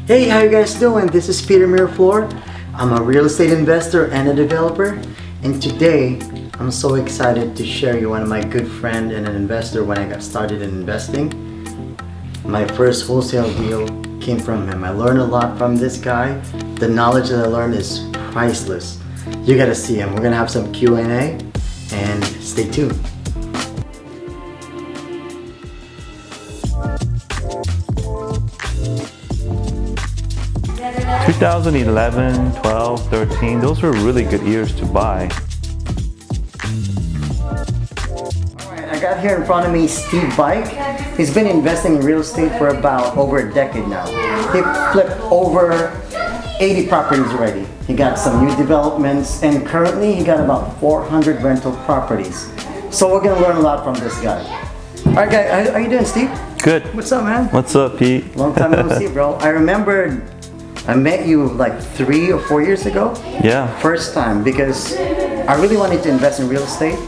Hey, how you guys doing? This is Peter Miraflor. I'm a real estate investor and a developer, and today I'm so excited to share you one of my good friend and an investor when I got started in investing. My first wholesale deal came from him. I learned a lot from this guy. The knowledge that I learned is priceless. You gotta see him. We're gonna have some Q&A and stay tuned. In 2011, 12, 13, those were really good years to buy. Alright, I got here in front of me Steve Baik. He's been investing in real estate for about over a decade now. He flipped over 80 properties already. He got some new developments, and currently he got about 400 rental properties. So we're gonna learn a lot from this guy. Alright guys, how you doing, Steve? Good. What's up, man? What's up, Pete? Long time no see, bro. I remember I met you like 3 or 4 years ago. Yeah. First time, because I really wanted to invest in real estate,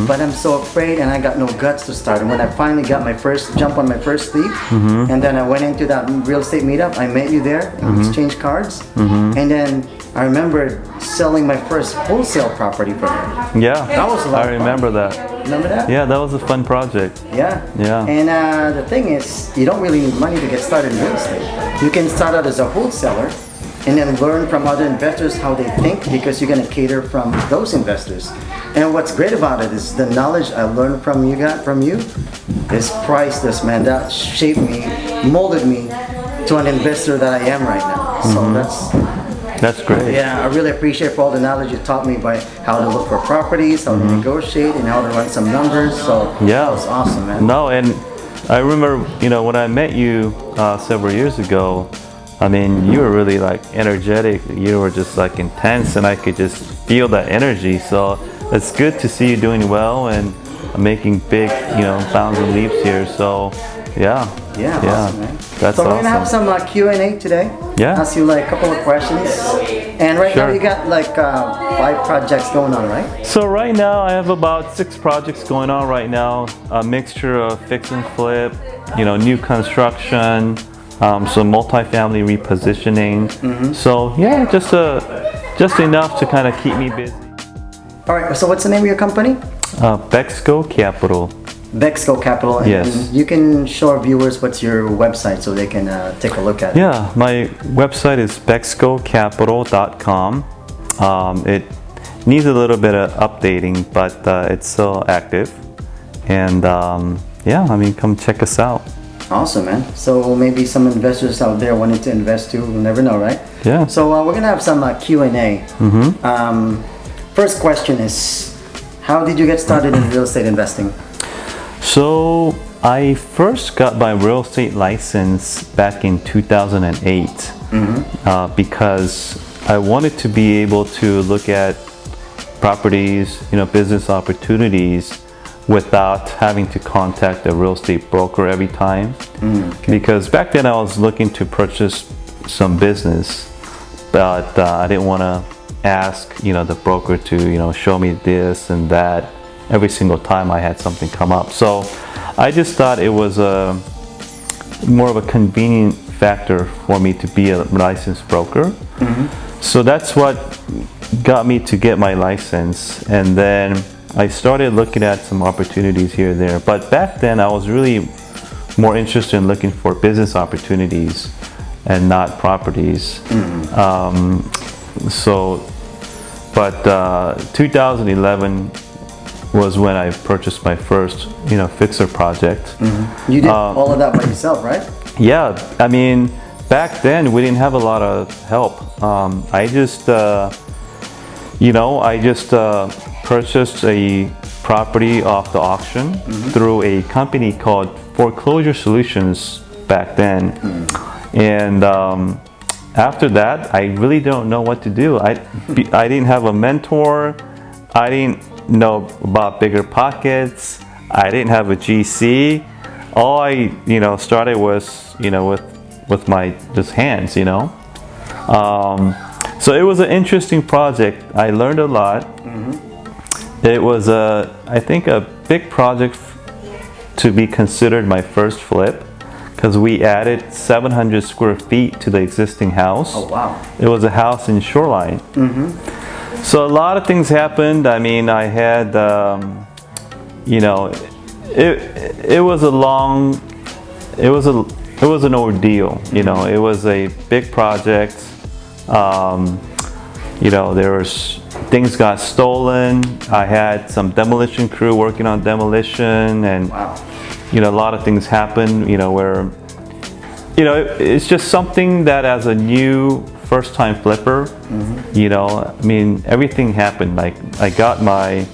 but I'm so afraid and I got no guts to start. And when I finally got my first jump on my first leap, and then I went into that real estate meetup, I met you there and we exchanged cards. And then I remember selling my first wholesale property from you. Yeah. That was a lot of fun. I remember that. Remember that? Yeah, that was a fun project. Yeah. Yeah. And the thing is, you don't really need money to get started in real estate. You can start out as a wholesaler and then learn from other investors how they think, because you're going to cater from those investors. And what's great about it is the knowledge I learned from you is priceless, man. That shaped me, molded me to an investor that I am right now. So that's great. yeah, I really appreciate for all the knowledge you taught me by how to look for properties, how to negotiate, and how to run some numbers. So Yeah. that was awesome, man. No, and I remember, when I met you several years ago, I mean, you were really like energetic. You were just like intense, and I could just feel that energy. So it's good to see you doing well and making big, bounds and leaps here. So yeah. Awesome, man. That's so we're awesome. gonna have some Q&A today. Yeah. Ask you like a couple of questions. And right now Sure. you got like 5 projects going on, right? So right now I have about 6 projects going on right now. A mixture of fix and flip, new construction, some multifamily repositioning. So yeah, just enough to kind of keep me busy. All right. So what's the name of your company? Bexco Capital. Bexco Capital. And Yes. you can show our viewers what's your website so they can take a look at it. Yeah, my website is bexcocapital.com. It needs a little bit of updating, but it's still active. And come check us out. Awesome, man. So maybe some investors out there wanting to invest too. We'll never know, right? Yeah. So we're gonna have some Q&A. First question is, how did you get started in real estate investing? So I first got my real estate license back in 2008 because I wanted to be able to look at properties, business opportunities without having to contact a real estate broker every time. Because back then I was looking to purchase some business, but I didn't want to ask the broker to show me this and that every single time I had something come up. So I just thought it was more of a convenient factor for me to be a licensed broker. So that's what got me to get my license, and then I started looking at some opportunities here and there. But back then I was really more interested in looking for business opportunities and not properties. 2011 was when I purchased my first, fixer project. You did all of that by yourself, right? Yeah, I mean, back then we didn't have a lot of help. I just purchased a property off the auction through a company called Foreclosure Solutions back then. And after that, I really don't know what to do. I didn't have a mentor. I didn't know about BiggerPockets. I didn't have a GC. All I started was with my just hands. So it was an interesting project. I learned a lot. It was I think a big project to be considered my first flip, because we added 700 square feet to the existing house. Oh, wow. It was a house in Shoreline. So a lot of things happened. I mean, I had, you know, it was a long, it was an ordeal. You know, it was a big project. You know, there was things got stolen. I had some demolition crew working on demolition, and Wow. you know, a lot of things happened. You know, where, you know, it's just something that as a new first-time flipper, you know, I mean, everything happened. Like I got my,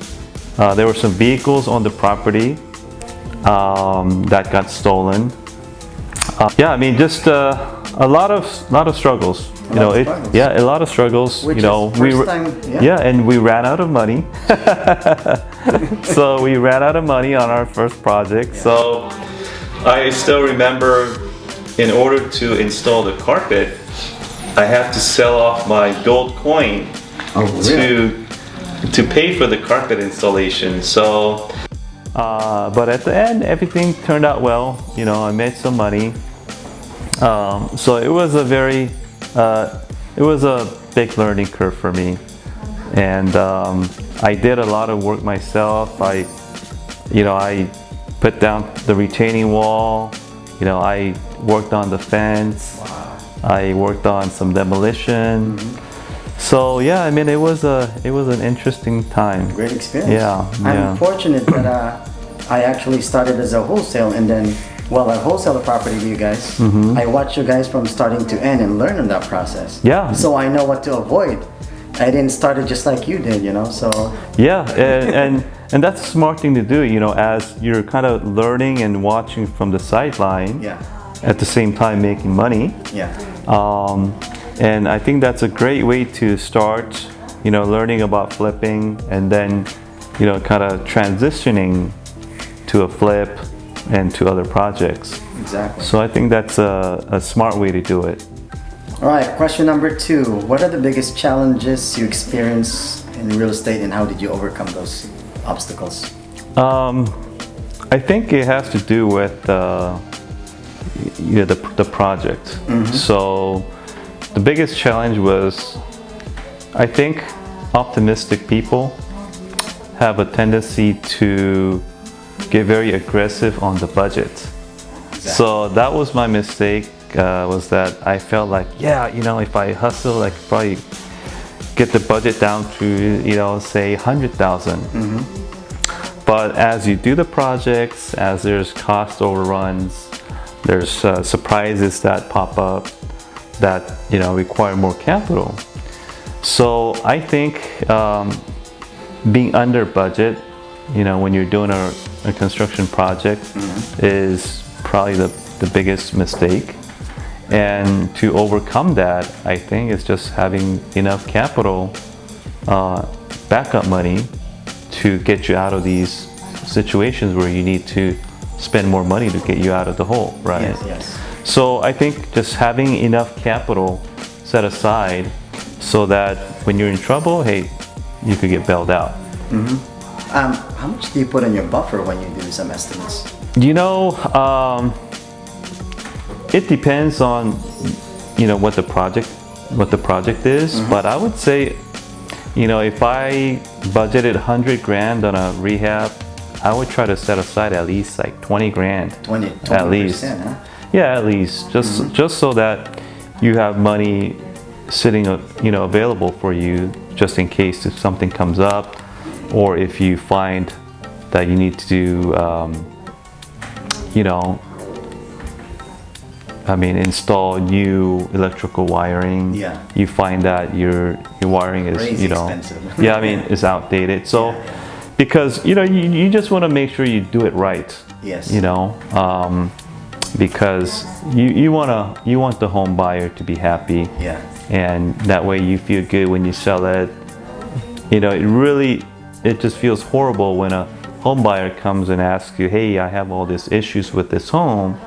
there were some vehicles on the property that got stolen. Yeah, I mean, just a lot of struggles. You know, a lot of struggles. Which you know, is first time, yeah, and we ran out of money. So we ran out of money on our first project. So I still remember, in order to install the carpet, I had to sell off my gold coin to pay for the carpet installation. So, but at the end, everything turned out well. You know, I made some money. So it was a very, it was a big learning curve for me, and I did a lot of work myself. You know, I put down the retaining wall. You know, I worked on the fence. Wow. I worked on some demolition. So yeah, I mean, it was an interesting time. Great experience. Yeah, yeah. I'm fortunate that I actually started as a wholesale, and then while I wholesale the property to you guys, I watched you guys from starting to end and learn in that process. Yeah. So I know what to avoid. I didn't start it just like you did, you know. So yeah, and that's a smart thing to do. You know, as you're kind of learning and watching from the sideline. yeah, At the same time making money. yeah, And I think that's a great way to start, you know, learning about flipping, and then, you know, kind of transitioning to a flip and to other projects. exactly. So I think that's a smart way to do it. All right, question number 2. What are the biggest challenges you experience in real estate, and how did you overcome those obstacles? I think it has to do with the project. So the biggest challenge was, I think optimistic people have a tendency to get very aggressive on the budget. So that was my mistake, was that I felt like, yeah, you know, if I hustle, I could probably get the budget down to, you know, say 100,000. But as you do the projects, as there's cost overruns, there's surprises that pop up that, you know, require more capital. So I think being under budget, you know, when you're doing a construction project is probably the biggest mistake. And to overcome that, I think it's just having enough capital, backup money, to get you out of these situations where you need to spend more money to get you out of the hole, right? Yes, yes. So I think just having enough capital set aside so that when you're in trouble, hey, you could get bailed out. How much do you put in your buffer when you do some estimates? You know, it depends on, you know, what the project is, but I would say, you know, if I budgeted 100 grand on a rehab, I would try to set aside at least like 20 grand. 20% at least. Huh? Yeah, at least just so that you have money sitting, you know, available for you just in case if something comes up, or if you find that you need to do, you know, I mean, install new electrical wiring. Yeah. You find that your wiring is, Crazy you know, expensive. yeah, I mean, it's outdated. So, because, you know, you just want to make sure you do it right. Yes. You know, because you want the home buyer to be happy. Yeah. And that way you feel good when you sell it. You know, it just feels horrible when a home buyer comes and asks you, hey, I have all these issues with this home.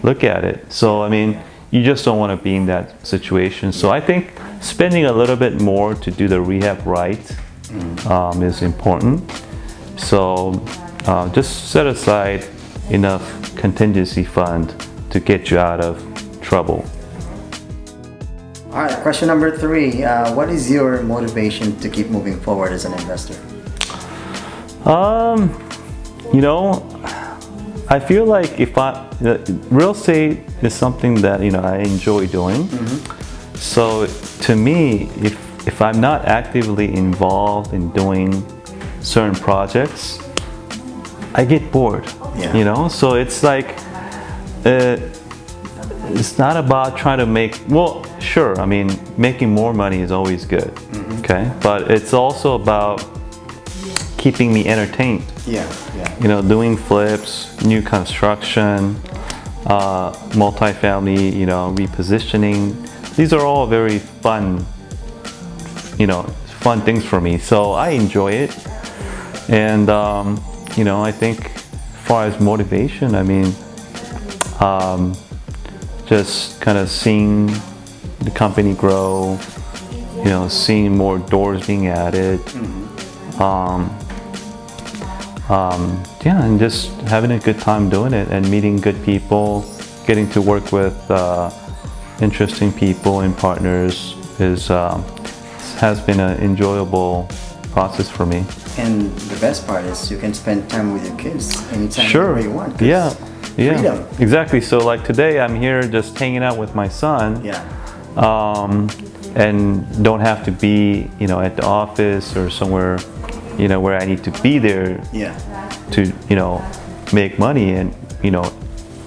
Look at it. So, I mean, you just don't want to be in that situation. So I think spending a little bit more to do the rehab right is important. So just set aside enough contingency fund to get you out of trouble. All right, question number 3. What is your motivation to keep moving forward as an investor? You know, I feel like real estate is something that, you know, I enjoy doing. So to me, if I'm not actively involved in doing certain projects, I get bored. Yeah. You know, so it's like it's not about trying to make, well, sure, I mean, making more money is always good. Okay, but it's also about keeping me entertained. Yeah. You know, doing flips, new construction, multifamily, you know, repositioning. These are all very fun, you know, fun things for me. So I enjoy it. And, you know, I think as far as motivation, I mean, just kind of seeing the company grow, you know, seeing more doors being added. Yeah, and just having a good time doing it and meeting good people, getting to work with interesting people and partners has been an enjoyable process for me. And the best part is you can spend time with your kids anytime Sure. you want. Yeah. Freedom. Exactly. So like today I'm here just hanging out with my son. Yeah. And don't have to be, you know, at the office or somewhere, you know, where I need to be there Yeah. to, you know, make money and, you know,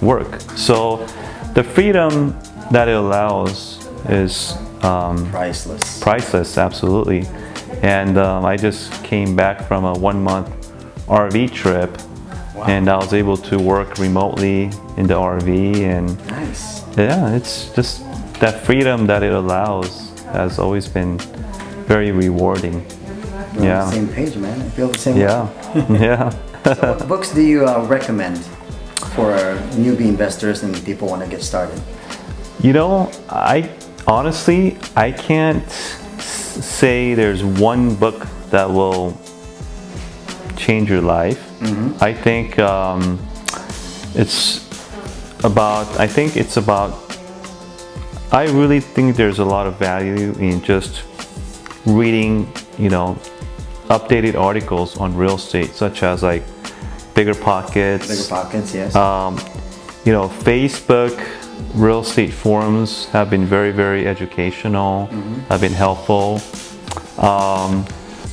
work. So the freedom that it allows is priceless, absolutely. And I just came back from a 1-month RV trip. Wow. And I was able to work remotely in the RV, and Nice. yeah, it's just that freedom that it allows has always been very rewarding. We're Yeah. on the same page, man. I feel the same Yeah, yeah. way. So what books do you recommend for newbie investors and people want to get started? You know, I honestly, I can't say there's one book that will change your life. I think I really think there's a lot of value in just reading, you know, updated articles on real estate, such as like BiggerPockets. BiggerPockets, yes. You know, Facebook real estate forums have been very, very educational, have been helpful.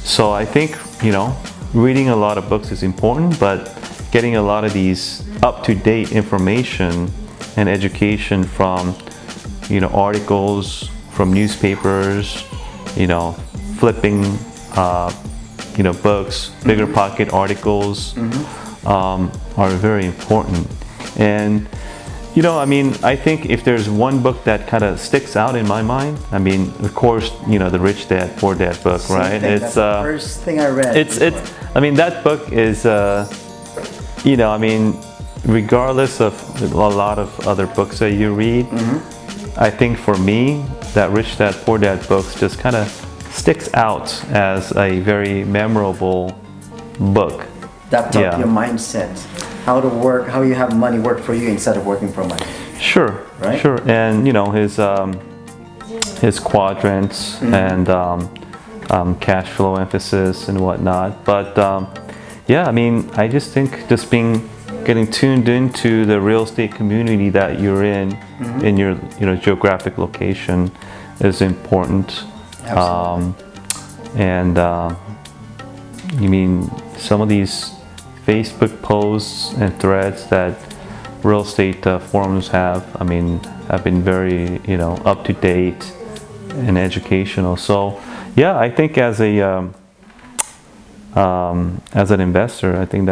So I think, you know, reading a lot of books is important, but getting a lot of these up-to-date information and education from, you know, articles, from newspapers, you know, flipping, you know, books, BiggerPocket articles are very important. And, you know, I mean, I think if there's one book that kind of sticks out in my mind, I mean, of course, you know, the Rich Dad, Poor Dad book, right? That's the first thing I read. I mean, that book is, you know, I mean, regardless of a lot of other books that you read, I think for me, that Rich Dad, Poor Dad books just kind of sticks out as a very memorable book. That taught your mindset, how to work, how you have money work for you instead of working for money. Sure, right? Sure, and you know his quadrants and cash flow emphasis and whatnot. But yeah, I mean, I just think just getting tuned into the real estate community that you're in your, you know, geographic location is important. And you mean some of these Facebook posts and threads that real estate forums have, I mean, have been very, you know, up to date and educational. So yeah, I think as an investor, I think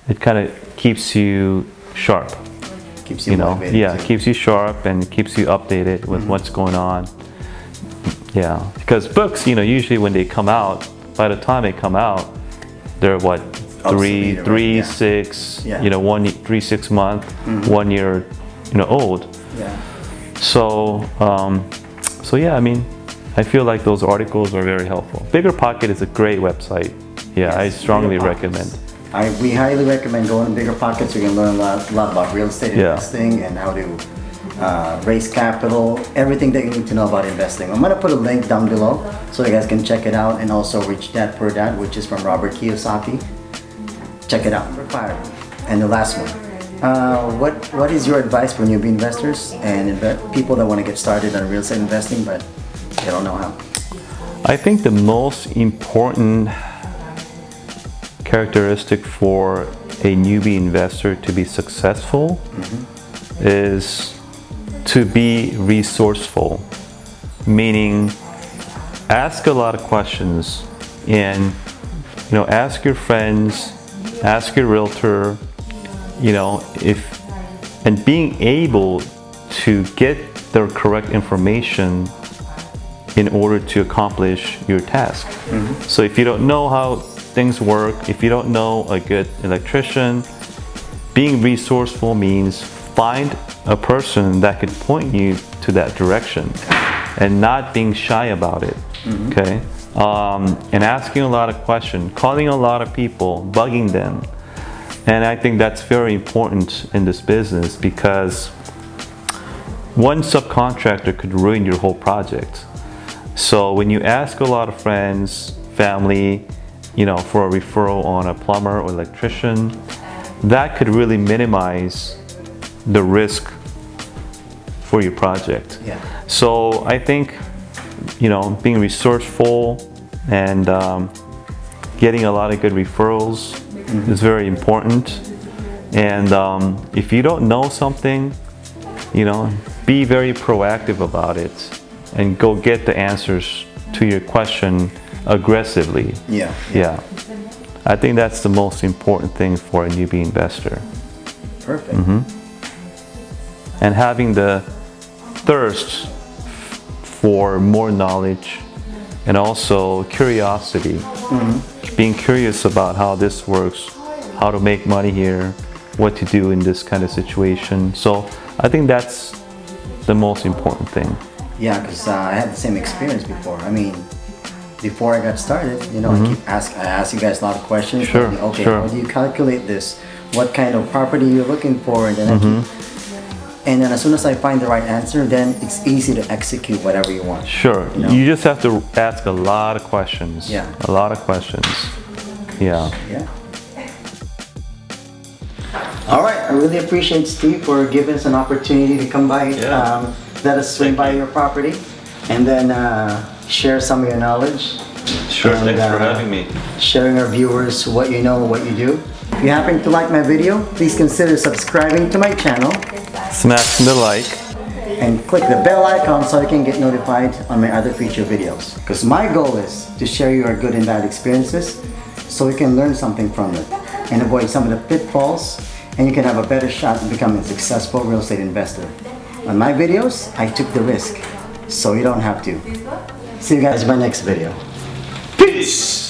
it kind of keeps you sharp. Keeps you motivated. Yeah, it keeps you sharp and keeps you updated with what's going on. Yeah, because books, you know, usually when they come out, by the time they come out, they're what, three, 6, you know, 3, 6 month, 1 year, you know, old. Yeah. So, so yeah, I mean, I feel like those articles are very helpful. BiggerPocket is a great website. Yeah, I strongly recommend. We highly recommend going to BiggerPockets. You can learn a lot about real estate investing and how to raise capital, everything that you need to know about investing. I'm gonna put a link down below so you guys can check it out, and also Rich Dad Poor Dad, which is from Robert Kiyosaki. Check it out. And the last one. What is your advice for newbie investors and people that want to get started on real estate investing but they don't know how? I think the most important characteristic for a newbie investor to be successful is to be resourceful, meaning ask a lot of questions and ask your friends, ask your realtor, and being able to get the correct information in order to accomplish your task. So if you don't know how things work, if you don't know a good electrician, being resourceful means find a person that could point you to that direction and not being shy about it. Okay? And asking a lot of questions, calling a lot of people, bugging them. And I think that's very important in this business because one subcontractor could ruin your whole project. So when you ask a lot of friends, family, for a referral on a plumber or electrician, that could really minimize the risk for your project. So I think, being resourceful and getting a lot of good referrals is very important. And if you don't know something, be very proactive about it and go get the answers to your question aggressively. Yeah. I think that's the most important thing for a newbie investor. Perfect. And having the thirst for more knowledge and also curiosity. Being curious about how this works, how to make money here, what to do in this kind of situation. So I think that's the most important thing. Yeah, because I had the same experience before. I mean, before I got started, I ask you guys a lot of questions. Sure. How do you calculate this? What kind of property you're looking for? And then and then as soon as I find the right answer, then it's easy to execute whatever you want. Sure. You just have to ask a lot of questions. A lot of questions. Yeah. All right. I really appreciate Steve for giving us an opportunity to come by. Let us swing by your property and then share some of your knowledge. Sure. Thanks for having me. Sharing our viewers what you know, what you do. If you happen to like my video, please consider subscribing to my channel. Smash the like. And click the bell icon so you can get notified on my other future videos. Because my goal is to share your good and bad experiences so you can learn something from it and avoid some of the pitfalls, and you can have a better shot at becoming a successful real estate investor. On my videos, I took the risk, so you don't have to. See you guys in my next video. Peace!